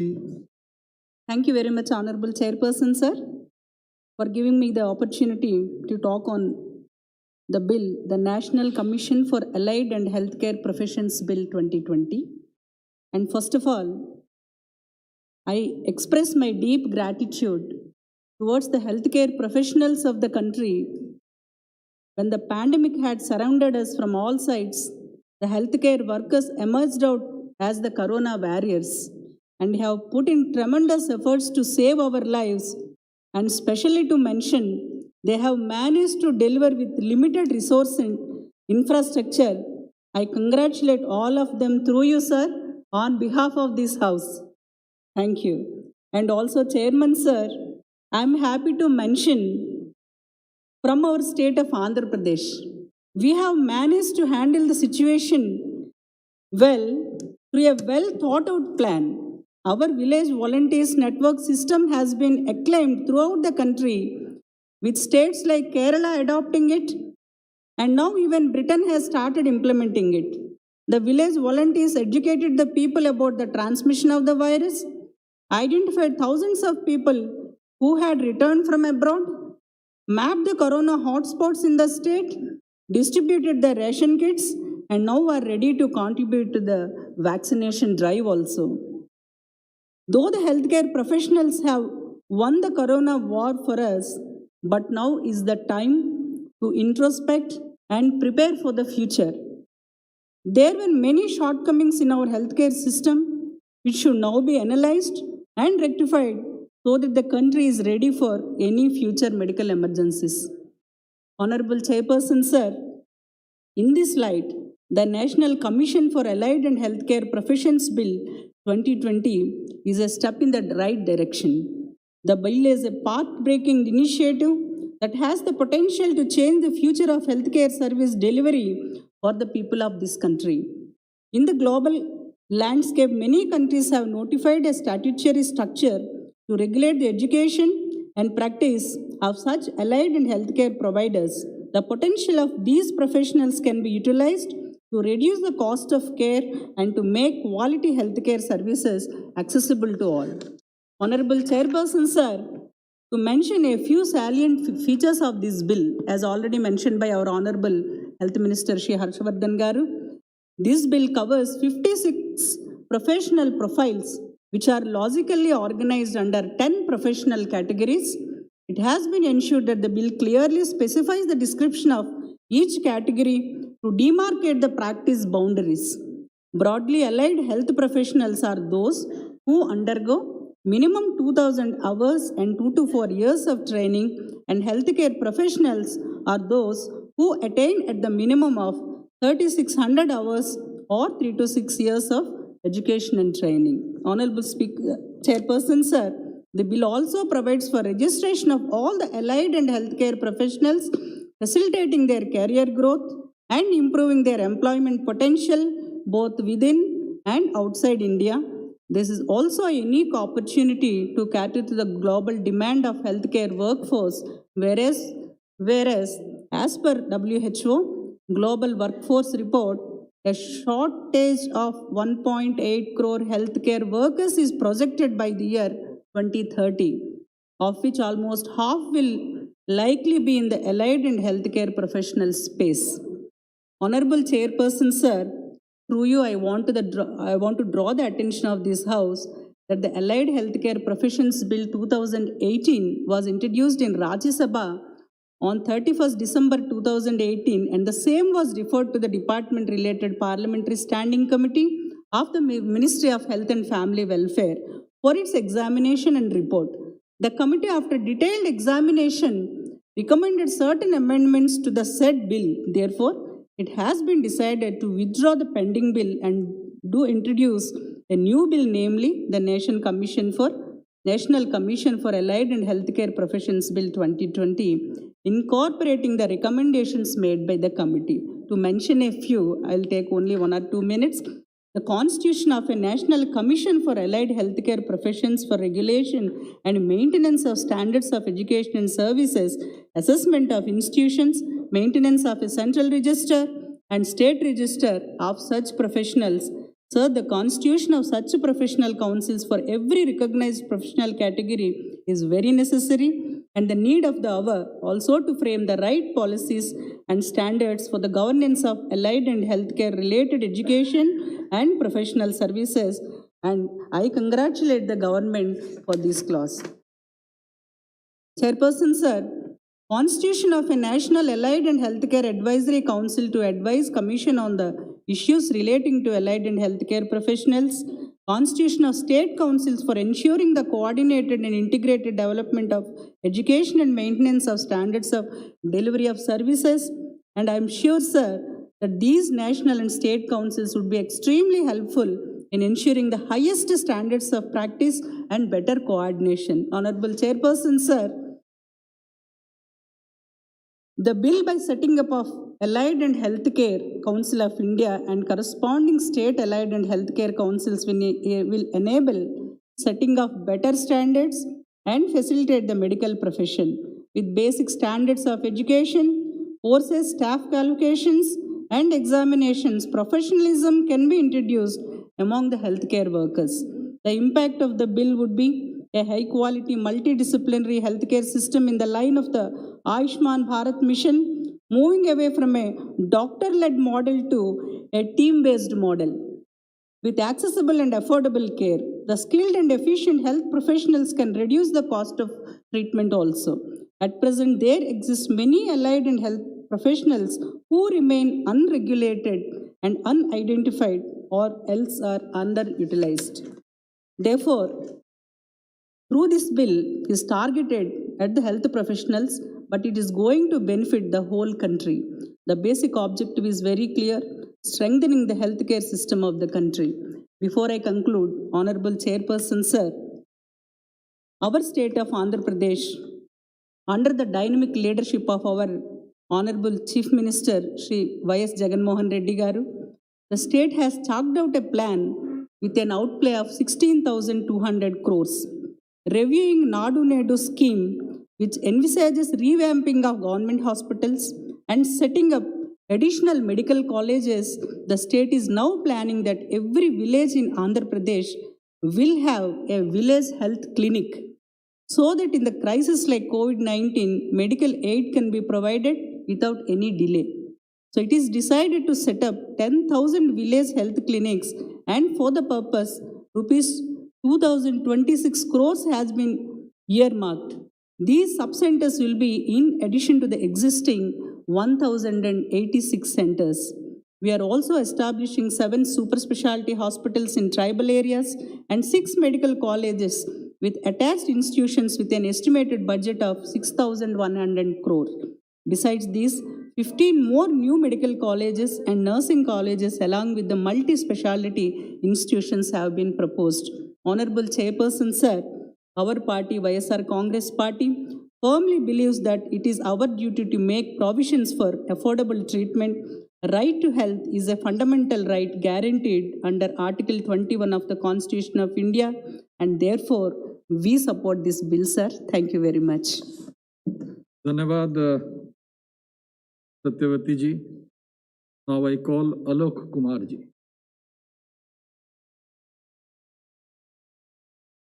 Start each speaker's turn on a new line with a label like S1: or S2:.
S1: Thank you very much, Honorable Chairperson, sir, for giving me the opportunity to talk on the bill, the National Commission for Allied and Healthcare Professions Bill 2020. And first of all, I express my deep gratitude towards the healthcare professionals of the country. When the pandemic had surrounded us from all sides, the healthcare workers emerged out as the corona warriors and have put in tremendous efforts to save our lives. And especially to mention, they have managed to deliver with limited resource and infrastructure. I congratulate all of them through you, sir, on behalf of this house. Thank you. And also, Chairman, sir, I'm happy to mention from our state of Andhra Pradesh, we have managed to handle the situation well through a well thought out plan. Our village volunteers network system has been acclaimed throughout the country, with states like Kerala adopting it, and now even Britain has started implementing it. The village volunteers educated the people about the transmission of the virus, identified thousands of people who had returned from abroad, mapped the corona hotspots in the state, distributed the ration kits, and now are ready to contribute to the vaccination drive also. Though the healthcare professionals have won the corona war for us, but now is the time to introspect and prepare for the future. There were many shortcomings in our healthcare system, which should now be analyzed and rectified so that the country is ready for any future medical emergencies. Honorable Chairperson, sir, in this light, the National Commission for Allied and Healthcare Professions Bill 2020 is a step in the right direction. The bill is a path-breaking initiative that has the potential to change the future of healthcare service delivery for the people of this country. In the global landscape, many countries have notified a statutory structure to regulate the education and practice of such allied and healthcare providers. The potential of these professionals can be utilized to reduce the cost of care and to make quality healthcare services accessible to all. Honorable Chairperson, sir, to mention a few salient features of this bill, as already mentioned by our Honorable Health Minister Shri Harshavardhan Garu, this bill covers 56 professional profiles which are logically organized under 10 professional categories. It has been ensured that the bill clearly specifies the description of each category to demarcate the practice boundaries. Broadly allied health professionals are those who undergo minimum 2,000 hours and 2 to 4 years of training, and healthcare professionals are those who attain at the minimum of 3,600 hours or 3 to 6 years of education and training. Honorable Speaker, Chairperson, sir, the bill also provides for registration of all the allied and healthcare professionals, facilitating their career growth and improving their employment potential both within and outside India. This is also a unique opportunity to cater to the global demand of healthcare workforce, whereas as per WHO Global Workforce Report, a shortage of 1.8 crore healthcare workers is projected by the year 2030, of which almost half will likely be in the allied and healthcare professional space. Honorable Chairperson, sir, through you, I want to draw the attention of this House that the Allied Healthcare Professions Bill 2018 was introduced in Rajya Sabha on 31st December 2018, and the same was referred to the Department-related Parliamentary Standing Committee of the Ministry of Health and Family Welfare for its examination and report. The committee, after detailed examination, recommended certain amendments to the said bill. Therefore, it has been decided to withdraw the pending bill and do introduce a new bill, namely the National Commission for Allied and Healthcare Professions Bill 2020, incorporating the recommendations made by the committee. To mention a few, I'll take only 1 or 2 minutes. The constitution of a National Commission for Allied Healthcare Professions for regulation and maintenance of standards of education and services, assessment of institutions, maintenance of a central register and state register of such professionals, Sir, the constitution of such professional councils for every recognized professional category is very necessary, and the need of the hour also to frame the right policies and standards for the governance of allied and healthcare related education and professional services. And I congratulate the government for this clause. Chairperson, sir, Constitution of a National Allied and Healthcare Advisory Council to advise Commission on the issues relating to allied and healthcare professionals. Constitution of State Councils for ensuring the coordinated and integrated development of education and maintenance of standards of delivery of services. And I am sure, sir, that these national and state councils would be extremely helpful in ensuring the highest standards of practice and better coordination. Honorable Chairperson, sir, the bill by setting up of Allied and Healthcare Council of India and corresponding state allied and healthcare councils will enable setting of better standards and facilitate the medical profession with basic standards of education, courses, staff qualifications, and examinations. Professionalism can be introduced among the healthcare workers. The impact of the bill would be a high-quality multidisciplinary healthcare system in the line of the Ayushman Bharat mission, moving away from a doctor-led model to a team-based model. With accessible and affordable care, the skilled and efficient health professionals can reduce the cost of treatment also. At present, there exist many allied and health professionals who remain unregulated and unidentified or else are underutilized. Therefore, through this bill is targeted at the health professionals, but it is going to benefit the whole country. The basic objective is very clear, strengthening the healthcare system of the country. Before I conclude, Honorable Chairperson, sir, our state of Andhra Pradesh, under the dynamic leadership of our Honorable Chief Minister, Shri Y.S. Jagan Mohan Reddy Garu, the state has chalked out a plan with an outlay of 16,200 crores. Reviewing Nadu Nedu scheme, which envisages revamping of government hospitals and setting up additional medical colleges, the state is now planning that every village in Andhra Pradesh will have a village health clinic, so that in the crisis like COVID-19, medical aid can be provided without any delay. So it is decided to set up 10,000 village health clinics, and for the purpose, rupees 2026 crores has been earmarked. These sub-centers will be in addition to the existing 1,086 centers. We are also establishing 7 super specialty hospitals in tribal areas and 6 medical colleges with attached institutions with an estimated budget of 6,100 crore. Besides these, 15 more new medical colleges and nursing colleges along with the multi-speciality institutions have been proposed. Honorable Chairperson, sir, our party, YSR Congress Party, firmly believes that it is our duty to make provisions for affordable treatment. Right to health is a fundamental right guaranteed under Article 21 of the Constitution of India, and therefore we support this bill, sir. Thank you very much.
S2: धन्यवाद सत्यवती जी. Now I call Alok Kumar ji.